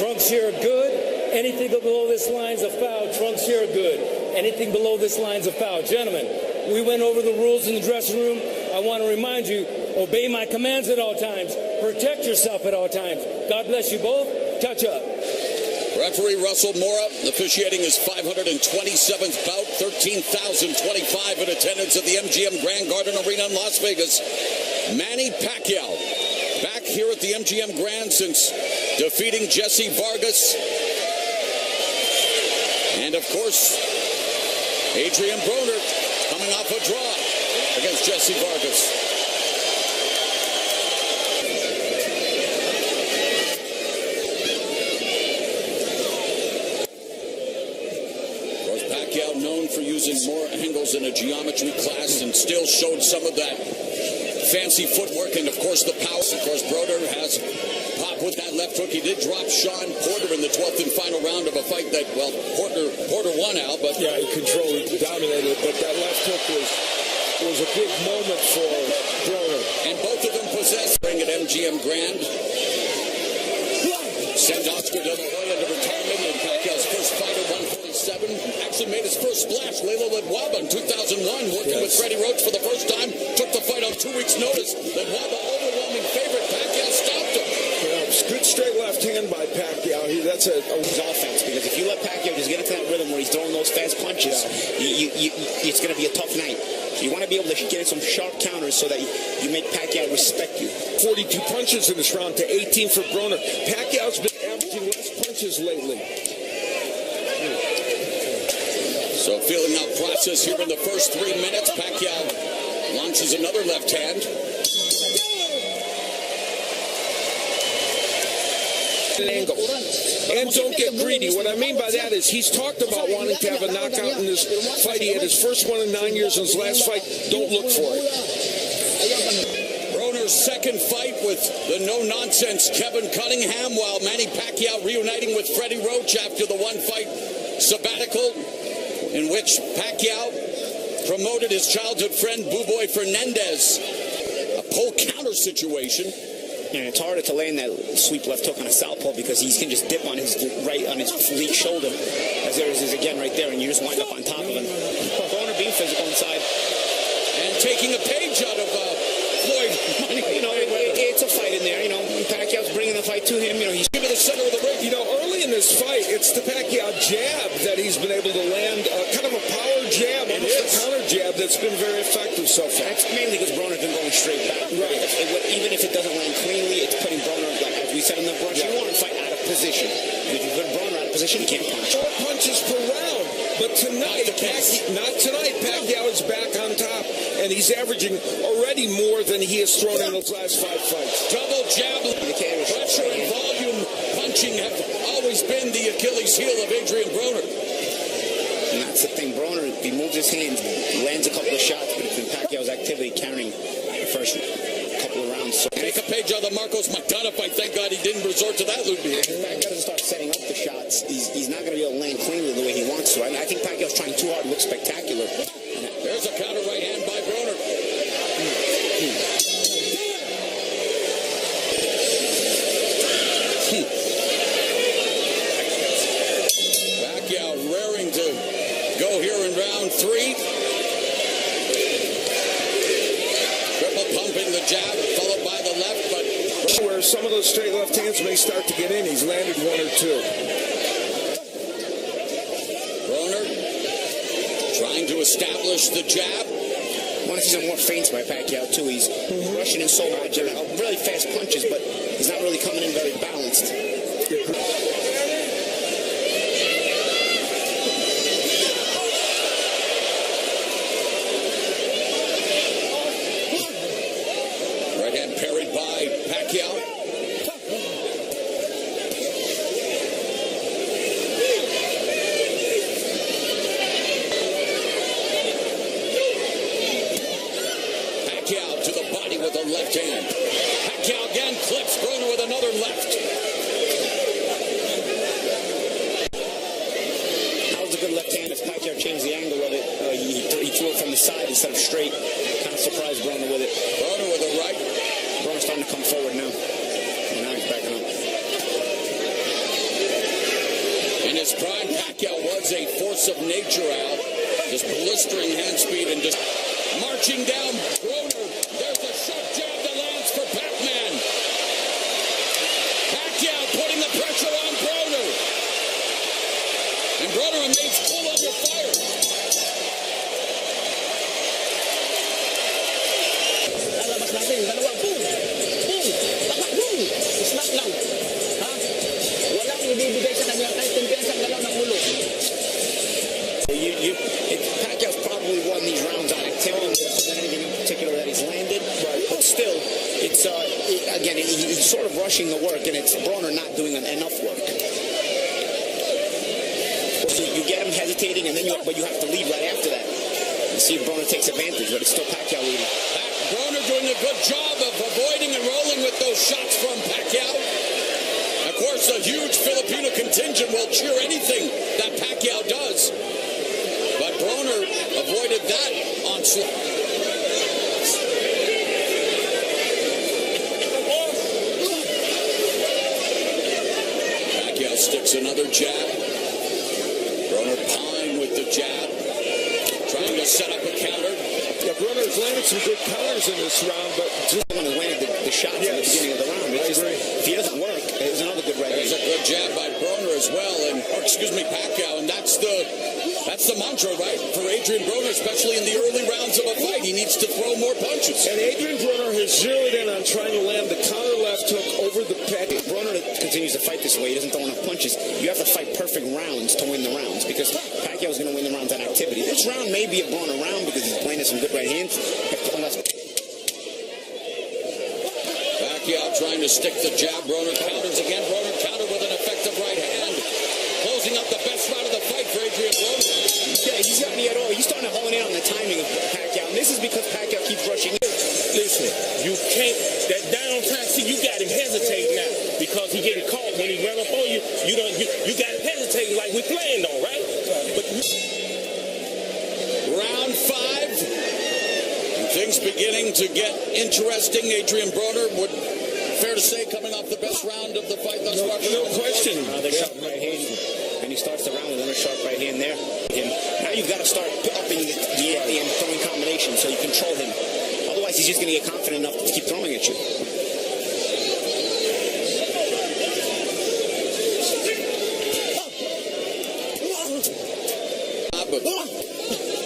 Trunks here are good. Anything below this line's a foul. Trunks here are good. Anything below this line's a foul. Gentlemen, we went over the rules in the dressing room. I want to remind you, obey my commands at all times. Protect yourself at all times. God bless you both. Touch up. Referee Russell Mora officiating his 527th bout, 13,025 in attendance at the MGM Grand Garden Arena in Las Vegas. Manny Pacquiao back here at the MGM Grand since defeating Jesse Vargas. And of course, Adrien Broner coming off a draw against Jesse Vargas. Known for using more angles in a geometry class and still showed some of that fancy footwork and, of course, the power. Of course, Broner has pop with that left hook. He did drop Sean Porter in the 12th and final round of a fight that, well, Porter won out. But yeah, he controlled, he dominated, but that left hook was a big moment for Broner. And both of them possessed ring at MGM Grand. Sent Oscar De La Hoya into retirement in Pacquiao's first fight at 147. Actually made his first splash, Layla Ledwaba, in 2001, working with Freddie Roach for the first time. Took the fight on 2 weeks' notice. Ledwaba, overwhelming favorite. Pacquiao stopped him. Yeah, it's good straight left hand by Pacquiao. That's his offense, because if you let Pacquiao just get into that rhythm where he's throwing those fast punches, it's going to be a tough night. You want to be able to get in some sharp counters so that you make Pacquiao respect you. 42 punches in this round to 18 for Broner. Pacquiao's been averaging less punches lately. So feeling out process here in the first 3 minutes. Pacquiao launches another left hand. Angle. And don't get greedy. What I mean by that is he's talked about wanting to have a knockout in this fight. He had his first one in 9 years in his last fight. Don't look for it. Broner's second fight with the no-nonsense Kevin Cunningham, while Manny Pacquiao reuniting with Freddie Roach after the one-fight sabbatical in which Pacquiao promoted his childhood friend Buboy Fernandez. A pull counter situation. And it's harder to land that sweep left hook on a southpaw because he can just dip on his lead shoulder, as there is again right there, and you just wind up on top of him. Broner being physical inside. And taking a page out of Floyd. It's a fight in there. Pacquiao's bringing the fight to him. He's giving the center of the ring. Early in this fight, it's the Pacquiao jab that he's been able to land, kind of a power jab, almost a counter jab that's been very effective so far. That's mainly because Broner's been going straight back. Right. Even if it doesn't land cleanly, it's putting Broner, like as we said in the brush, you want to fight out of position. If you put Broner out of position, you can't punch. 4 punches per round. But tonight, not tonight, Pacquiao is back on top, and he's averaging already more than he has thrown in those last 5 fights. Double jab, pressure and volume punching have always been the Achilles heel of Adrien Broner. And that's the thing, Broner, he moves his hands, lands a couple of shots, but it's been Pacquiao's activity carrying the first couple of rounds. So take a page out of the Marcos Magdana fight. Thank God he didn't resort to that, Ludwig. If Pacquiao doesn't start setting up the shots, he's not going to be able to land cleanly the way he wants to. I think Pacquiao's trying too hard to look spectacular. There's a counter right hand by Broner. Pacquiao raring to go here in round 3. Triple pumping the jab, followed by the left, but where some of those straight left hands may start to get in, he's landed 1 or 2. Broner trying to establish the jab. I want to see some more feints by Pacquiao too. He's rushing in so much, really fast punches, but he's not really coming in very balanced. Right hand parried by Pacquiao. Pacquiao to the body with a left hand. Pacquiao again clips Broner with another left. That was a good left hand. If Pacquiao changed the angle of it, he threw it from the side instead of straight. Kind of surprised Broner with it. Broner with a right. Broner's starting to come forward now. And now he's backing up. of nature, Al. Just blistering hand speed and just marching down Broner. There's a sharp jab that lands for Pac-Man. Pacquiao putting the pressure on Broner. And Broner remains cool under fire. Lalabas natin, dalawa, boom! Boom! Tapak, boom! Snap lang. Ha? Walang ibibigay sa kanya kahit kumpiyansa ang galaw ng ulo. Pacquiao's probably won these rounds on activity more than anything in particular that he's landed. But still, it's again, he's sort of rushing the work, and it's Broner not doing enough work. So you get him hesitating, and then you have to lead right after that. You see if Broner takes advantage, but it's still Pacquiao leading. Broner doing a good job of avoiding and rolling with those shots from Pacquiao. Of course, a huge Filipino contingent will cheer anything that Pacquiao does. But Broner avoided that onslaught. Pacquiao sticks another jab. Broner pawing with the jab, trying to set up a counter. Yeah, Broner's landed some good counters in this round, but Just when he landed the shots at the beginning of the round, if he doesn't work, there's another good right hand. There's a good jab by Broner as well, Pacquiao, and that's the mantra, right, for Adrien Broner, especially in the early rounds of a fight. He needs to throw more punches. And Adrien Broner has zeroed in on trying to land the counter left hook over the pec. Broner continues to fight this way. He doesn't throw enough punches. You have to fight perfect rounds to win the rounds because Pacquiao is going to win the rounds on activity. This round may be a Broner round because he's playing some good right hands. Pacquiao trying to stick the jab. Broner counters again. Broner counter with an effective right hand. Closing up the best round of the fight for Adrien Broner. Yeah, he's got me at all. He's starting to hone in on the timing of Pacquiao. And this is because Pacquiao keeps rushing in. Listen, you can't, that downtime, see, you got him hesitating now because he getting caught when he run up on you. You got him hesitating like we planned on, right? But Round 5. And things beginning to get interesting. Adrien Broner would, fair to say, coming off the best round of the fight thus far. No question. Another sharp right hand. And he starts the round with another sharp right hand there. Now you've got to start upping the and throwing combinations so you control him. Otherwise, he's just going to get confident enough to keep throwing at you.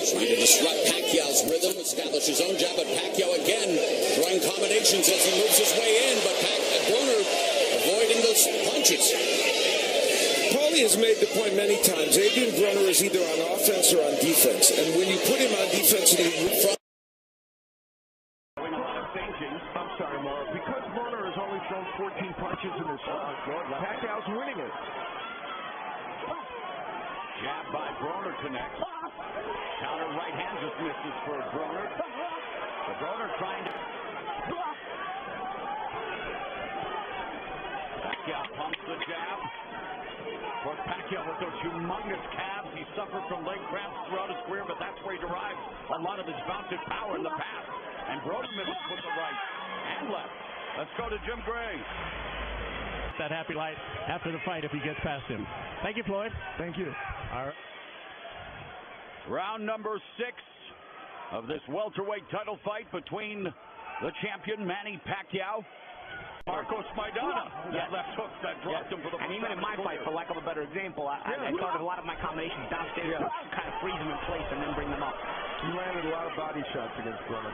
Trying to disrupt Pacquiao's rhythm, establish his own jab, but Pacquiao again throwing combinations as he moves his way in, but Broner avoiding those punches. Paulie has made the point many times. Adrien Broner is either on offense or on defense. And when you put him on defense and I'm sorry, Laura. Because Broner has only thrown 14 punches in this round, Pacquiao's winning it. Jab by Broner connects. Counter right hand just misses for Broner. But Broner trying to... Pacquiao pumps the jab. Of course, Pacquiao with those humongous calves. He suffered from leg cramps throughout his career, but that's where he derives a lot of his mounted power in the past. And Broner misses with the right and left. Let's go to Jim Gray. That happy light after the fight if he gets past him. Thank you, Floyd. Thank you. All right. Round number 6 of this welterweight title fight between the champion Manny Pacquiao, Marcos Maidana. That left hook that dropped him for the. And even in my fight, for lack of a better example, I started a lot of my combinations downstairs to kind of freeze them in place and then bring them up. He landed a lot of body shots against Broner.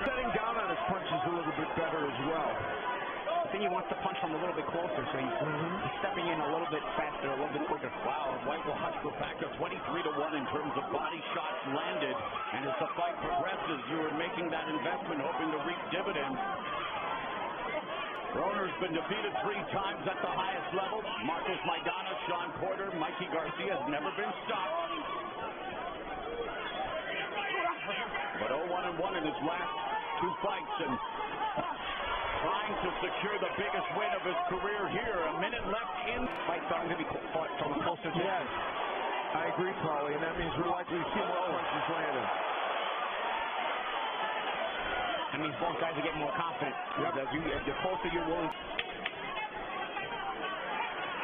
Setting down on his punches a little bit better as well. I think he wants to punch from a little bit closer, so he's stepping in a little bit faster, a little bit quicker. Wow, White will watch for Pacquiao 23-1 in terms of body shots landed. And as the fight progresses, you are making that investment, hoping to reap dividends. Broner's been defeated 3 times at the highest level. Marcos Maidana, Sean Porter, Mikey Garcia has never been stopped. But 0-1-1 in his last 2 fights, and trying to secure the biggest win of his career here. A minute left in. Fight's starting to be fought from a closer distance. Yes, I agree, Paulie, and that means we're likely to see more punches landed. That means both guys are getting more confident. Yep. The closer you're willing.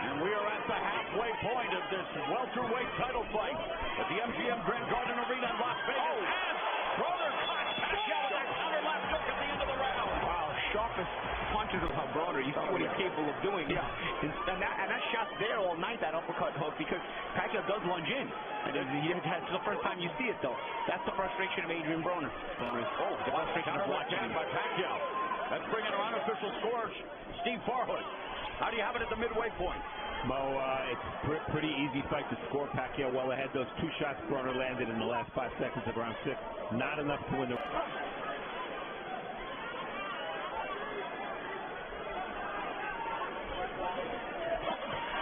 And we are at the halfway point of this welterweight title fight at the MGM Grand Garden Arena in Las Vegas. And Broner caught Pacquiao with that counter left hook at the end of the round. Wow, sharpest punches of Broner. You see what he's capable of doing. Yeah. And that shot's there all night, that uppercut hook, because Pacquiao does lunge in. And it's the first time you see it, though. That's the frustration of Adrien Broner. The frustration of watching him by Pacquiao. Let's bring in our unofficial scorer, Steve Farhood. How do you have it at the midway point? Mo, it's pretty easy fight to score. Pacquiao well ahead. Those 2 shots Broner landed in the last 5 seconds of round 6. Not enough to win the...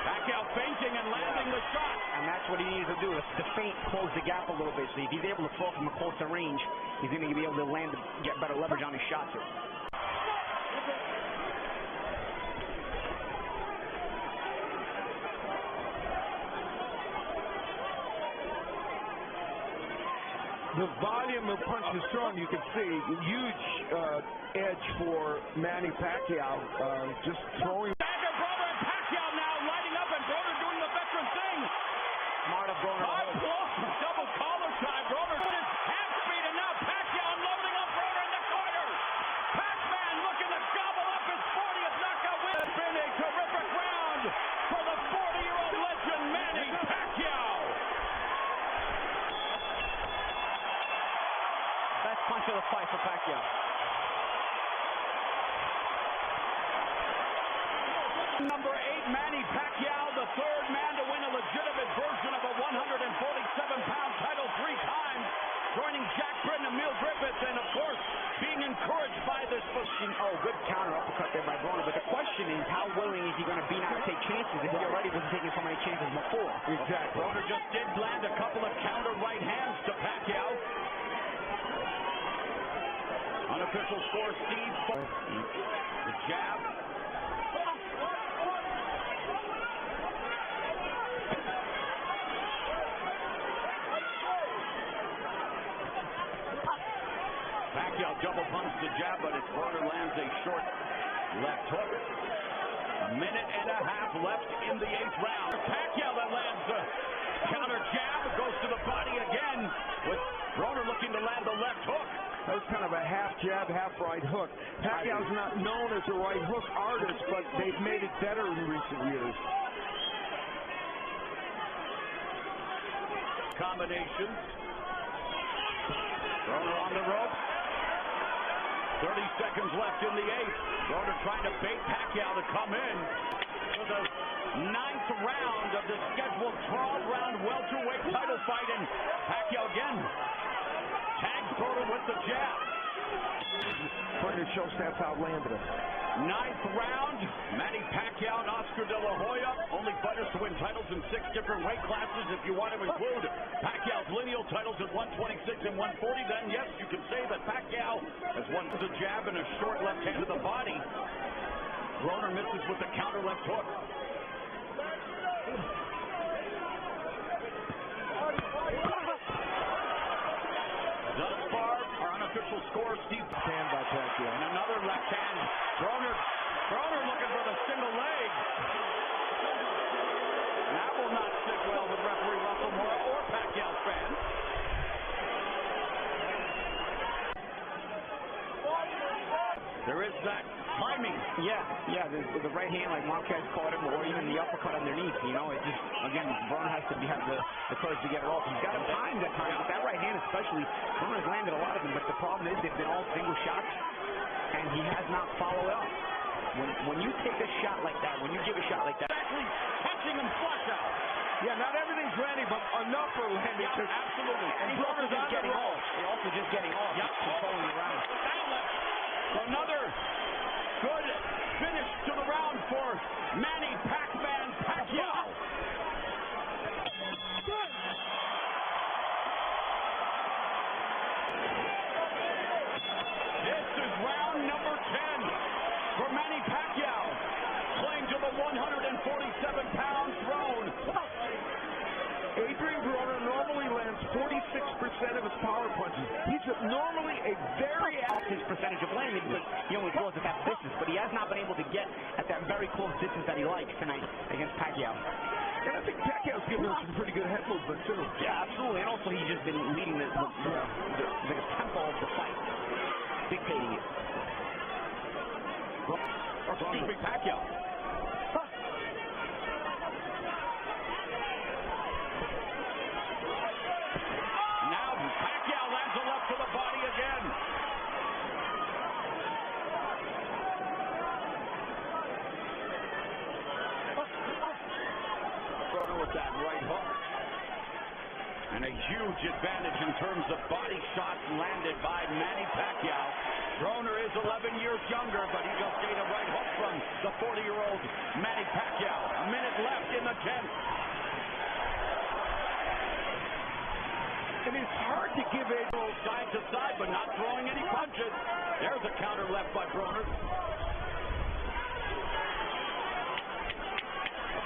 Pacquiao feinting and landing the shot. And that's what he needs to do. The feint close the gap a little bit. So if he's able to throw from a closer range, he's going to be able to land, get better leverage on his shots. The volume of punches thrown, you can see, huge edge for Manny Pacquiao, just throwing. Broner and Pacquiao now lighting up, and Broner doing the veteran thing. Smart of Broner. Double collar tie. Broner with his half speed, and now Pacquiao unloading on Broner in the corner. Pac-Man looking to gobble up his 40th knockout win. It's been a terrific round for the 40-year-old legend Manny Pacquiao. Best punch of the fight for Pacquiao. Number 8, Manny Pacquiao, the third man to win a legitimate version of a 147-pound title 3 times, joining Jack Britton and Emil Griffith, and of course, being encouraged by this position. Oh, good counter uppercut there by Broner, but the question is, how willing is he going to be now to take chances if he already wasn't taking so many chances before? Exactly. Broner just did land a couple of counter right hands to Pacquiao. Unofficial score, Steve. The jab. Pacquiao double punch the jab, but it's Broner lands a short left hook. A minute and a half left in the 8th round. Pacquiao that lands a counter jab, goes to the body again, with Broner looking to land the left hook. That was kind of a half jab, half right hook. Pacquiao's not known as a right hook artist, but they've made it better in recent years. Combinations. Broner on the ropes. 30 seconds left in the 8th. Broner trying to bait Pacquiao to come in for the 9th round of the scheduled 12-round welterweight title fight. And Pacquiao again tags Broner with the jab. Broner shows that's how it landed it. 9th round, Manny Pacquiao and Oscar De La Hoya, only fighters to win titles in 6 different weight classes. If you want to include Pacquiao's lineal titles at 126 and 140, then yes, you can say that Pacquiao has won the jab and a short left hand to the body. Broner misses with the counter left hook. Thus far, our unofficial score, Steve. Hand by Pacquiao. And another left hand. Broner looking for the single leg. That will not sit well with referee Russell Moore or Pacquiao's fans. There is that timing. Yeah, the right hand like Marquez caught him, or even the uppercut underneath. You know, it just, again, Broner has to have the courage to get it off. He's got him timed at times, but that right hand especially, Broner's landed a lot of them, but the problem is they've been all single shots, and he has not followed up. When you take a shot like that, when you give a shot like that, Exactly, catching him flush out. Yeah, not everything's ready, but enough are landing. Yeah, absolutely. and he's also just getting off. He's also just getting off. Yep. Controlling the round. So another good finish to the round for Manny Pac-Man Pacquiao. This is round number 10 for Manny Pacquiao, claim to the 147-pound throne. Adrien Broner normally lands 46% of his power punches. He's normally a very his percentage of landing because he only throws at that distance, but he has not been able to get at that very close distance that he likes tonight against Pacquiao. And I think Pacquiao's given him some pretty good head movement, too. Yeah, absolutely. And also, he's just been leading the tempo of the fight, dictating it. Pacquiao. Now Pacquiao lands a left to the body again. Broner with that right hook. And a huge advantage in terms of body shots landed by Manny Pacquiao. Broner is 11 years younger, but he just gained a right hook from the 40-year-old Manny Pacquiao. A minute left in the 10th. And it's hard to give a side to side, but not throwing any punches. There's a counter left by Broner.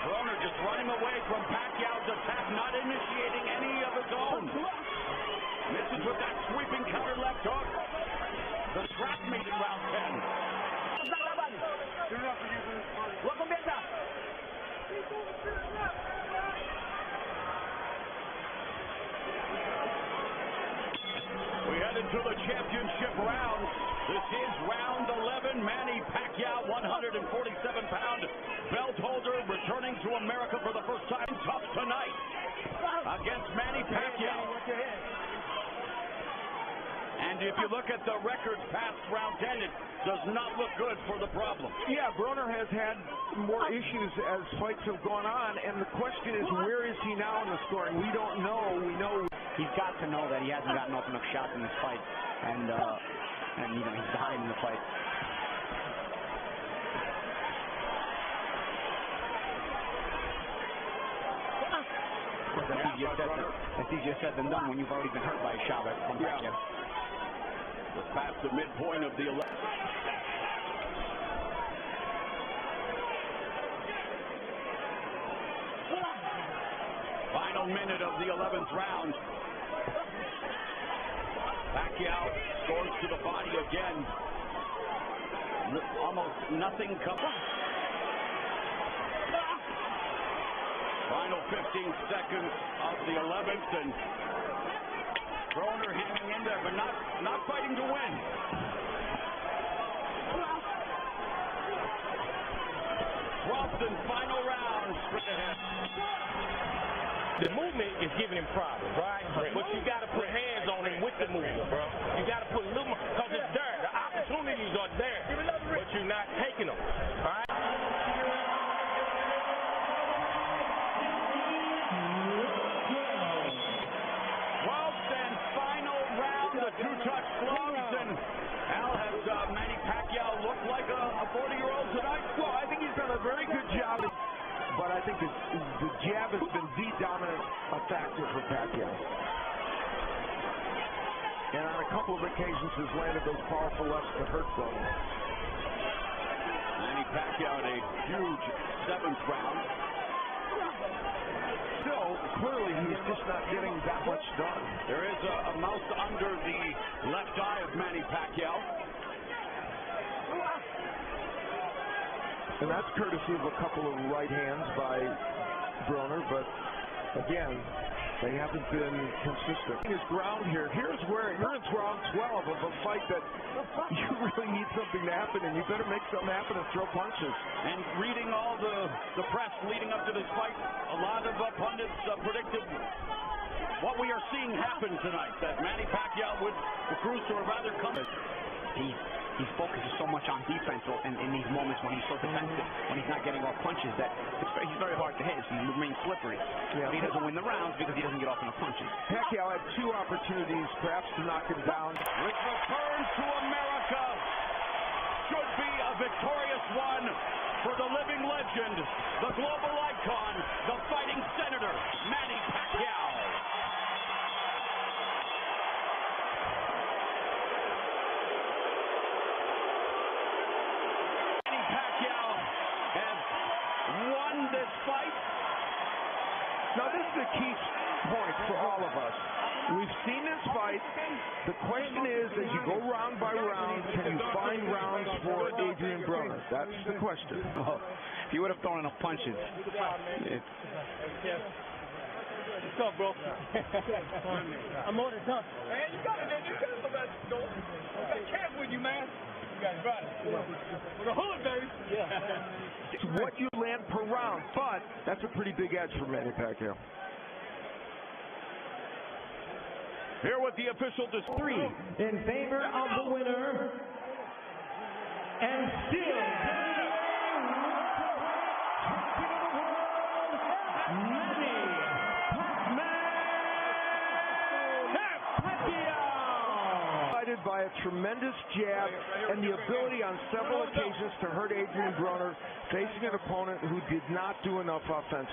Broner just running away from Pacquiao's attack, not initiating any of his own. Misses with that sweeping counter left hook. The scrap meet in round 10. We head into the championship round. This is round 11. Manny Pacquiao, 147-pound belt holder, returning to America for the first time. Tough tonight against Manny Pacquiao. And if you look at the records past round 10, it does not look good for the problem. Yeah, Broner has had more issues as fights have gone on, and the question is, where is he now in the scoring? We don't know. We know he's got to know that he hasn't gotten off enough shots in this fight, and you know, he's behind in the fight. That's easier said than done when you've already been hurt by a shot from Pacquiao. We're past the midpoint of the 11th. Final minute of the 11th round. Pacquiao scores to the body again. Almost nothing comes. Final 15 seconds of the 11th, and Broner hanging in there, but not fighting to win. 12th and final round. Sprint ahead. The movement is giving him problems, right? But you got to put hands on him with the movement, bro. You got to put a little more, because it's there. The opportunities are there, but you're not taking them, all right? 12th and final round, the two-touch gloves, and Al, has Manny Pacquiao looked like a 40-year-old tonight? Well, I think he's done a very good job, but I think the jab has been the dominant factor for Pacquiao. And on a couple of occasions has landed those powerful lefts that hurt Broner. Manny Pacquiao in a huge 7th round. Still, clearly he's just not getting that much done. There is a mouse under the left eye of Manny Pacquiao. And that's courtesy of a couple of right hands by Broner, but again, they haven't been consistent. His ground here. Here's where you're in round 12 of a fight that you really need something to happen, and you better make something happen and throw punches. And reading all the press leading up to this fight, a lot of pundits predicted what we are seeing happen tonight, that Manny Pacquiao would cruise to a rather comfort. He focuses so much on defense in these moments when he's so defensive, when he's not getting off punches, that he's very hard to hit. So he remains slippery. Yeah. But he doesn't win the rounds because he doesn't get off enough punches. Pacquiao had two opportunities, perhaps, to knock him down. With return to America, should be a victorious one for the living legend, the global icon, the fighting senator, Manny Pacquiao. This fight. Now, this is the key point for all of us. We've seen this fight. The question is, as you go round by round, can you find rounds for Adrien Broner? That's the question. Oh, he would have thrown enough punches. What's up, bro? I'm on it, huh? Man, you got it, man. You got it. Take care with you, man. You got it right. For the hood, baby. Yeah. It's what you land per round, but that's a pretty big edge for Manny Pacquiao. Here with the official three in favor of the winner, and still Manny Pacquiao. By a tremendous jab and the ability on several occasions to hurt Adrien Broner, facing an opponent who did not do enough offensively.